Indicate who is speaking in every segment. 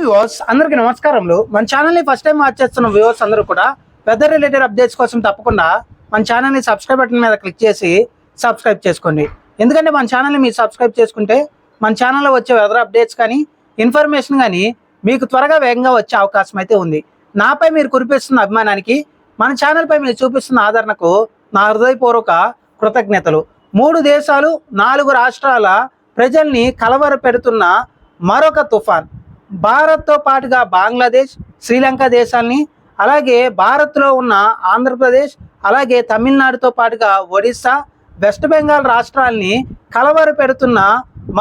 Speaker 1: Viewers అందరికీ నమస్కారములు. మన ఛానల్ని ఫస్ట్ టైం వాచ్ చేస్తున్న వ్యూవర్స్ అందరూ కూడా వెదర్ రిలేటెడ్ అప్డేట్స్ కోసం తప్పకుండా మన ఛానల్ని సబ్స్క్రైబ్ బటన్ మీద క్లిక్ చేసి సబ్స్క్రైబ్ చేసుకోండి. ఎందుకంటే మన ఛానల్ని మీరు సబ్స్క్రైబ్ చేసుకుంటే మన ఛానల్లో వచ్చే వెదర్ అప్డేట్స్ కానీ ఇన్ఫర్మేషన్ కానీ మీకు త్వరగా వేగంగా వచ్చే అవకాశం అయితే ఉంది. నాపై మీరు కురిపిస్తున్న అభిమానానికి, మన ఛానల్పై మీరు చూపిస్తున్న ఆదరణకు నా హృదయపూర్వక కృతజ్ఞతలు. 3 దేశాలు 4 రాష్ట్రాల ప్రజల్ని కలవర పెడుతున్న మరొక తుఫాన్ భారత్తో పాటుగా బంగ్లాదేశ్, శ్రీలంక దేశాలని, అలాగే భారత్లో ఉన్న ఆంధ్రప్రదేశ్, అలాగే తమిళనాడుతో పాటుగా ఒడిస్సా, వెస్ట్ బెంగాల్ రాష్ట్రాలని కలవర పెడుతున్న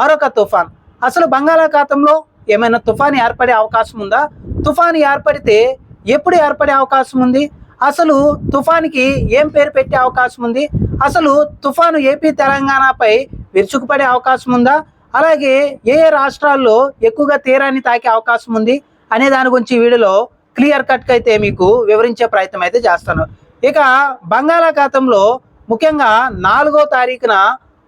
Speaker 1: మరొక తుఫాన్. అసలు బంగాళాఖాతంలో ఏమైనా తుఫాన్ ఏర్పడే అవకాశం ఉందా? తుఫాన్ ఏర్పడితే ఎప్పుడు ఏర్పడే అవకాశం ఉంది? అసలు తుఫాన్కి ఏం పేరు పెట్టే అవకాశం ఉంది? అసలు తుఫాను ఏపీ తెలంగాణపై విరుచుకుపడే అవకాశం ఉందా? అలాగే ఏ రాష్ట్రాల్లో ఎక్కువగా తీరాన్ని తాకే అవకాశం ఉంది అనే దాని గురించి ఈ వీడియోలో క్లియర్ కట్గా అయితే మీకు వివరించే ప్రయత్నం అయితే చేస్తాను. ఇక బంగాళాఖాతంలో ముఖ్యంగా 4వ తారీఖున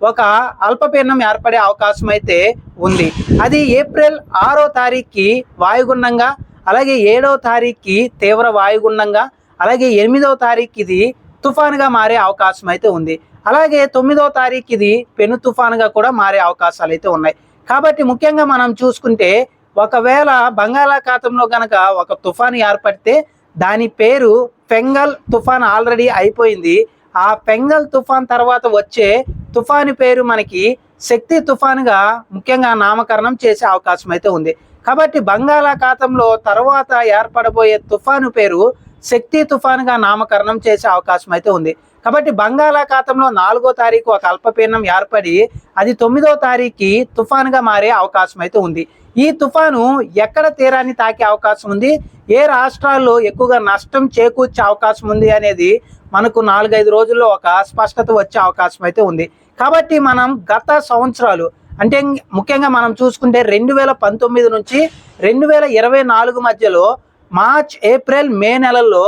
Speaker 1: ఒక అల్పపీడనం ఏర్పడే అవకాశం అయితే ఉంది. అది ఏప్రిల్ 6వ తారీఖుకి వాయుగుండంగా, అలాగే 7వ తారీఖుకి తీవ్ర వాయుగుండంగా, అలాగే 8వ తారీఖు ఇది తుఫానుగా మారే అవకాశం అయితే ఉంది. అలాగే 9వ తారీఖు ఇది పెను తుఫానుగా కూడా మారే అవకాశాలు అయితే ఉన్నాయి. కాబట్టి ముఖ్యంగా మనం చూసుకుంటే ఒకవేళ బంగాళాఖాతంలో గనక ఒక తుఫాను ఏర్పడితే దాని పేరు ఫెంగల్ తుఫాన్ ఆల్రెడీ అయిపోయింది. ఆ ఫెంగల్ తుఫాన్ తర్వాత వచ్చే తుఫాను పేరు మనకి శక్తి తుఫానుగా ముఖ్యంగా నామకరణం చేసే అవకాశం అయితే ఉంది. కాబట్టి బంగాళాఖాతంలో తర్వాత ఏర్పడబోయే తుఫాను పేరు శక్తి తుఫానుగా నామకరణం చేసే అవకాశం అయితే ఉంది. కాబట్టి బంగాళాఖాతంలో 4వ తారీఖు ఒక అల్పపీడనం ఏర్పడి అది 9వ తారీఖుకి తుఫానుగా మారే అవకాశం అయితే ఉంది. ఈ తుఫాను ఎక్కడ తీరాన్ని తాకే అవకాశం ఉంది, ఏ రాష్ట్రాల్లో ఎక్కువగా నష్టం చేకూర్చే అవకాశం ఉంది అనేది మనకు 4-5 రోజుల్లో ఒక స్పష్టత వచ్చే అవకాశం అయితే ఉంది. కాబట్టి మనం గత సంవత్సరాలు అంటే ముఖ్యంగా మనం చూసుకుంటే 2019 నుంచి 2024 మధ్యలో మార్చ్, ఏప్రిల్, మే నెలల్లో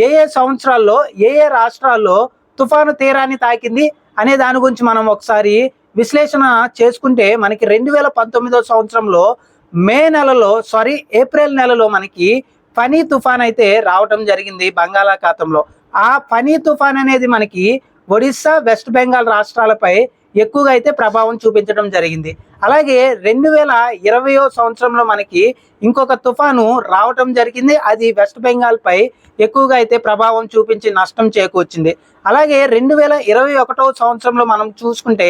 Speaker 1: ఏ సంవత్సరాల్లో ఏ రాష్ట్రాల్లో తుఫాను తీరాన్ని తాకింది అనే దాని గురించి మనం ఒకసారి విశ్లేషణ చేసుకుంటే మనకి 2019 సంవత్సరంలో ఏప్రిల్ నెలలో మనకి ఫనీ తుఫాన్ అయితే రావటం జరిగింది బంగాళాఖాతంలో. ఆ ఫనీ తుఫాన్ అనేది మనకి ఒడిస్సా, వెస్ట్ బెంగాల్ రాష్ట్రాలపై ఎక్కువగా అయితే ప్రభావం చూపించడం జరిగింది. అలాగే 2020 సంవత్సరంలో మనకి ఇంకొక తుఫాను రావటం జరిగింది. అది వెస్ట్ బెంగాల్ పై ఎక్కువగా అయితే ప్రభావం చూపించి నష్టం చేకూర్చింది. అలాగే 2021 సంవత్సరంలో మనం చూసుకుంటే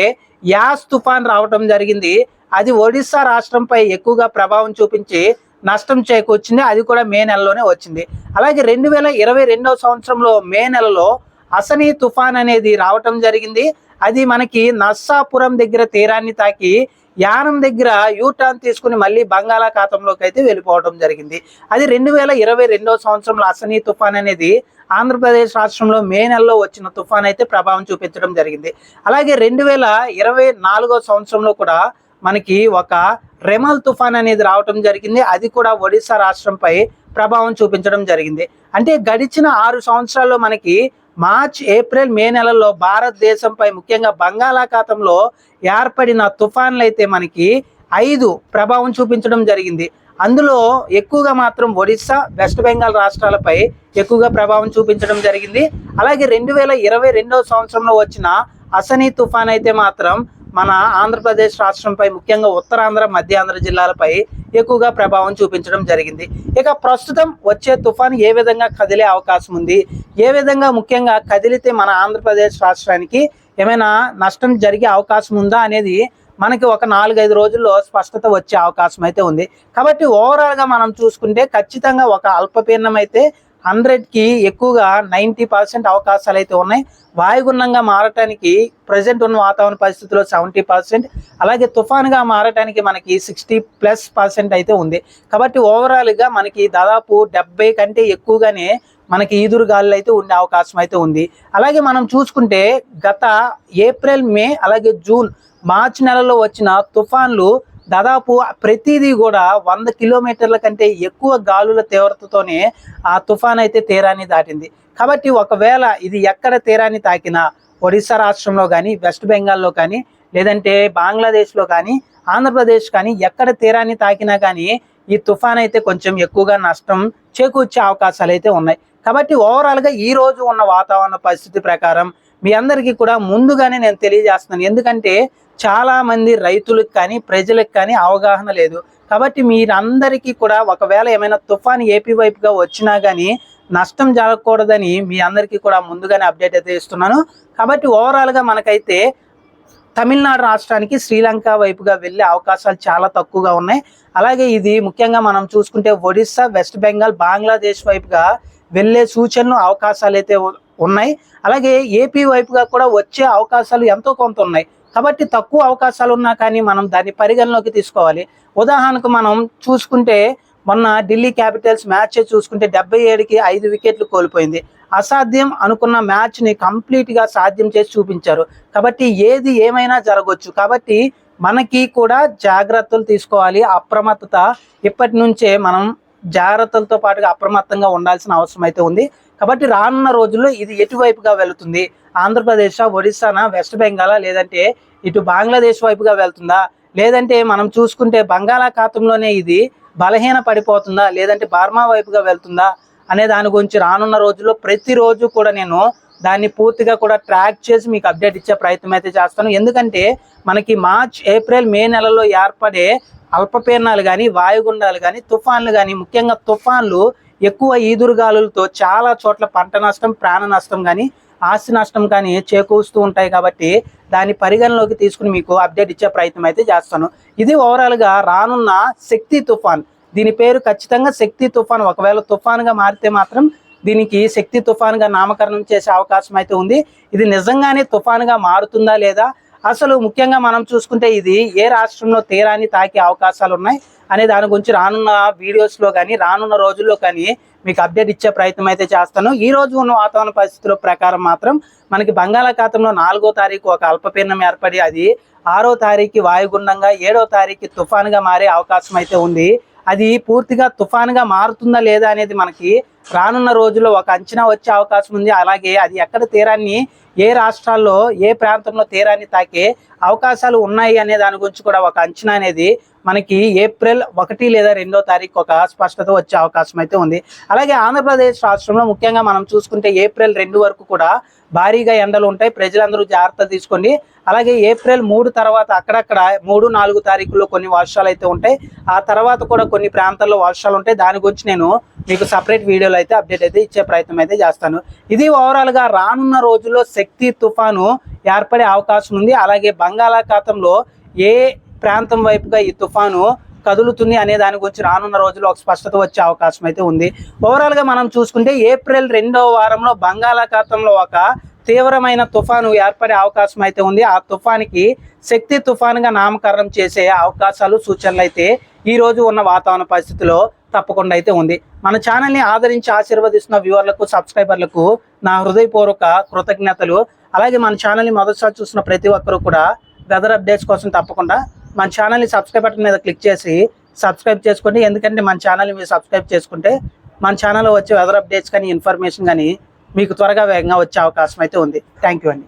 Speaker 1: యాస్ తుఫాన్ రావటం జరిగింది. అది ఒడిస్సా రాష్ట్రంపై ఎక్కువగా ప్రభావం చూపించి నష్టం చేకూర్చింది. అది కూడా మే నెలలోనే వచ్చింది. అలాగే 2022 సంవత్సరంలో మే నెలలో అసనీ తుఫాన్ అనేది రావటం జరిగింది. అది మనకి నర్సాపురం దగ్గర తీరాన్ని తాకి యానం దగ్గర యూటర్న్ తీసుకుని మళ్ళీ బంగాళాఖాతంలోకి అయితే వెళ్ళిపోవడం జరిగింది. అది 2022 సంవత్సరంలో అసనీ తుఫాన్ అనేది ఆంధ్రప్రదేశ్ రాష్ట్రంలో మే నెలలో వచ్చిన తుఫాన్ అయితే ప్రభావం చూపించడం జరిగింది. అలాగే 2024 సంవత్సరంలో కూడా మనకి ఒక రెమల్ తుఫాన్ అనేది రావటం జరిగింది. అది కూడా ఒడిశా రాష్ట్రంపై ప్రభావం చూపించడం జరిగింది. అంటే గడిచిన 6 సంవత్సరాల్లో మనకి మార్చ్, ఏప్రిల్, మే నెలల్లో భారతదేశంపై ముఖ్యంగా బంగాళాఖాతంలో ఏర్పడిన తుఫాన్లు అయితే మనకి 5 ప్రభావం చూపించడం జరిగింది. అందులో ఎక్కువగా మాత్రం ఒడిస్సా, వెస్ట్ బెంగాల్ రాష్ట్రాలపై ఎక్కువగా ప్రభావం చూపించడం జరిగింది. అలాగే 2022 సంవత్సరంలో వచ్చిన అసనీ తుఫాన్ అయితే మాత్రం మన ఆంధ్రప్రదేశ్ రాష్ట్రంపై ముఖ్యంగా ఉత్తరాంధ్ర, మధ్యాంధ్ర జిల్లాలపై ఎక్కువగా ప్రభావం చూపించడం జరిగింది. ఇక ప్రస్తుతం వచ్చే తుఫాను ఏ విధంగా కదిలే అవకాశం ఉంది, ఏ విధంగా ముఖ్యంగా కదిలితే మన ఆంధ్రప్రదేశ్ రాష్ట్రానికి ఏమైనా నష్టం జరిగే అవకాశం ఉందా అనేది మనకి ఒక 4-5 రోజుల్లో స్పష్టత వచ్చే అవకాశం అయితే ఉంది. కాబట్టి ఓవరాల్గా మనం చూసుకుంటే ఖచ్చితంగా ఒక అల్పపీడనం అయితే 100కి ఎక్కువగా 90% అవకాశాలు అయితే ఉన్నాయి. వాయుగుండంగా మారటానికి ప్రజెంట్ ఉన్న వాతావరణ పరిస్థితుల్లో 70%, అలాగే తుఫానుగా మారటానికి మనకి 60+% అయితే ఉంది. కాబట్టి ఓవరాల్గా మనకి దాదాపు 70 కంటే ఎక్కువగానే మనకి ఈదురుగాలు అయితే ఉండే అవకాశం అయితే ఉంది. అలాగే మనం చూసుకుంటే గత ఏప్రిల్, మే, అలాగే జూన్, మార్చ్ నెలలో వచ్చిన తుఫాన్లు దాదాపు ప్రతిదీ కూడా 100 కిలోమీటర్ల కంటే ఎక్కువ గాలుల తీవ్రతతోనే ఆ తుఫాన్ అయితే తీరాన్ని దాటింది. కాబట్టి ఒకవేళ ఇది ఎక్కడ తీరాన్ని తాకినా ఒడిశా రాష్ట్రంలో కానీ, వెస్ట్ బెంగాల్లో కానీ, లేదంటే బంగ్లాదేశ్లో కానీ, ఆంధ్రప్రదేశ్ కానీ ఎక్కడ తీరాన్ని తాకినా కానీ ఈ తుఫాన్ అయితే కొంచెం ఎక్కువగా నష్టం చేకూర్చే అవకాశాలు అయితే ఉన్నాయి. కాబట్టి ఓవరాల్గా ఈ రోజు ఉన్న వాతావరణ పరిస్థితి ప్రకారం మీ అందరికీ కూడా ముందుగానే నేను తెలియజేస్తున్నాను. ఎందుకంటే చాలా మంది రైతులకు కానీ ప్రజలకు కానీ అవగాహన లేదు. కాబట్టి మీరందరికీ కూడా ఒకవేళ ఏమైనా తుఫాన్ ఏపీ వైపుగా వచ్చినా కానీ నష్టం జరగకూడదని మీ అందరికీ కూడా ముందుగానే అప్డేట్ అయితే ఇస్తున్నాను. కాబట్టి ఓవరాల్గా మనకైతే తమిళనాడు రాష్ట్రానికి శ్రీలంక వైపుగా వెళ్ళే అవకాశాలు చాలా తక్కువగా ఉన్నాయి. అలాగే ఇది ముఖ్యంగా మనం చూసుకుంటే ఒడిస్సా, వెస్ట్ బెంగాల్, బంగ్లాదేశ్ వైపుగా వెళ్ళే సూచనలు అవకాశాలు అయితే ఉన్నాయి. అలాగే ఏపీ వైపుగా కూడా వచ్చే అవకాశాలు ఎంతో కొంత ఉన్నాయి. కాబట్టి తక్కువ అవకాశాలు ఉన్నా కానీ మనం దాన్ని పరిగణలోకి తీసుకోవాలి. ఉదాహరణకు మనం చూసుకుంటే మొన్న ఢిల్లీ క్యాపిటల్స్ మ్యాచ్ చూసుకుంటే 77కి 5 వికెట్లు కోల్పోయింది. అసాధ్యం అనుకున్న మ్యాచ్ని కంప్లీట్గా సాధ్యం చేసి చూపించారు. కాబట్టి ఏది ఏమైనా జరగవచ్చు. కాబట్టి మనకి కూడా జాగ్రత్తలు తీసుకోవాలి. అప్రమత్తత ఇప్పటి నుంచే మనం జాగ్రత్తలతో పాటుగా అప్రమత్తంగా ఉండాల్సిన అవసరం అయితే ఉంది. కాబట్టి రానున్న రోజుల్లో ఇది ఎటువైపుగా వెళుతుంది, ఆంధ్రప్రదేశ్, ఒడిస్సానా, వెస్ట్ బెంగాలా, లేదంటే ఇటు బంగ్లాదేశ్ వైపుగా వెళ్తుందా, లేదంటే మనం చూసుకుంటే బంగాళాఖాతంలోనే ఇది బలహీన పడిపోతుందా, లేదంటే బర్మా వైపుగా వెళ్తుందా అనే దాని గురించి రానున్న రోజుల్లో ప్రతిరోజు కూడా నేను దాన్ని పూర్తిగా కూడా ట్రాక్ చేసి మీకు అప్డేట్ ఇచ్చే ప్రయత్నం అయితే చేస్తాను. ఎందుకంటే మనకి మార్చ్, ఏప్రిల్, మే నెలలో ఏర్పడే అల్పపీడనాలు కానీ, వాయుగుండాలు కానీ, తుఫాన్లు కానీ, ముఖ్యంగా తుఫాన్లు ఎక్కువ ఈదురుగాలులతో చాలా చోట్ల పంట నష్టం, ప్రాణ నష్టం కానీ, ఆస్తి నష్టం కానీ చేకూరుస్తూ ఉంటాయి. కాబట్టి దాన్ని పరిగణలోకి తీసుకుని మీకు అప్డేట్ ఇచ్చే ప్రయత్నం అయితే చేస్తాను. ఇది ఓవరాల్గా రానున్న శక్తి తుఫాన్. దీని పేరు ఖచ్చితంగా శక్తి తుఫాన్. ఒకవేళ తుఫాన్గా మారితే మాత్రం దీనికి శక్తి తుఫాన్గా నామకరణం చేసే అవకాశం అయితే ఉంది. ఇది నిజంగానే తుఫాన్గా మారుతుందా లేదా, అసలు ముఖ్యంగా మనం చూసుకుంటే ఇది ఏ రాష్ట్రంలో తీరాన్ని తాకే అవకాశాలు ఉన్నాయి అనే దాని గురించి రానున్న వీడియోస్లో కానీ రానున్న రోజుల్లో కానీ మీకు అప్డేట్ ఇచ్చే ప్రయత్నం అయితే చేస్తాను. ఈ రోజు ఉన్న వాతావరణ పరిస్థితుల ప్రకారం మాత్రం మనకి బంగాళాఖాతంలో 4వ తారీఖు ఒక అల్పపీడనం ఏర్పడి అది 6వ తారీఖు వాయుగుండంగా 7వ తారీఖు తుఫాన్గా మారే అవకాశం అయితే ఉంది. అది పూర్తిగా తుఫాన్గా మారుతుందా లేదా అనేది మనకి రానున్న రోజుల్లో ఒక అంచనా వచ్చే అవకాశం ఉంది. అలాగే అది ఎక్కడ తీరాన్ని, ఏ రాష్ట్రాల్లో, ఏ ప్రాంతంలో తీరాన్ని తాకే అవకాశాలు ఉన్నాయి అనే దాని గురించి కూడా ఒక అంచనా అనేది మనకి ఏప్రిల్ 1 లేదా 2వ తారీఖు ఒక స్పష్టత వచ్చే అవకాశం అయితే ఉంది. అలాగే ఆంధ్రప్రదేశ్ రాష్ట్రంలో ముఖ్యంగా మనం చూసుకుంటే ఏప్రిల్ 2 వరకు కూడా భారీగా ఎండలు ఉంటాయి. ప్రజలందరూ జాగ్రత్తలు తీసుకోండి. అలాగే ఏప్రిల్ 3 తర్వాత అక్కడక్కడ 3, 4 తారీఖుల్లో కొన్ని వర్షాలు అయితే ఉంటాయి. ఆ తర్వాత కూడా కొన్ని ప్రాంతాల్లో వర్షాలు ఉంటాయి. దాని గురించి నేను మీకు సపరేట్ వీడియోలో అయితే అప్డేట్ అయితే ఇచ్చే ప్రయత్నం అయితే చేస్తాను. ఇది ఓవరాల్గా రానున్న రోజుల్లో శక్తి తుఫాను ఏర్పడే అవకాశం ఉంది. అలాగే బంగాళాఖాతంలో ఏ ప్రాంతం వైపుగా ఈ తుఫాను కదులుతుంది అనే దాని గురించి రానున్న రోజుల్లో ఒక స్పష్టత వచ్చే అవకాశం అయితే ఉంది. ఓవరాల్గా మనం చూసుకుంటే ఏప్రిల్ 2వ వారంలో బంగాళాఖాతంలో ఒక తీవ్రమైన తుఫాను ఏర్పడే అవకాశం అయితే ఉంది. ఆ తుఫానికి శక్తి తుఫానుగా నామకరణం చేసే అవకాశాలు, సూచనలు అయితే ఈ రోజు ఉన్న వాతావరణ పరిస్థితిలో తప్పకుండా అయితే ఉంది. మన ఛానల్ని ఆదరించి ఆశీర్వదిస్తున్న వ్యూవర్లకు, సబ్స్క్రైబర్లకు నా హృదయపూర్వక కృతజ్ఞతలు. అలాగే మన ఛానల్ని మొదటిసారి చూస్తున్న ప్రతి ఒక్కరూ కూడా వెదర్ అప్డేట్స్ కోసం తప్పకుండా మన ఛానల్ని సబ్స్క్రైబ్ బటన్ మీద క్లిక్ చేసి సబ్స్క్రైబ్ చేసుకోండి. ఎందుకంటే మన ఛానల్ని మీరు సబ్స్క్రైబ్ చేసుకుంటే మన ఛానల్లో వచ్చే వెదర్ అప్డేట్స్ కానీ, ఇన్ఫర్మేషన్ కానీ మీకు త్వరగా వేగంగా వచ్చే అవకాశం అయితే ఉంది. థ్యాంక్ యూ అండి.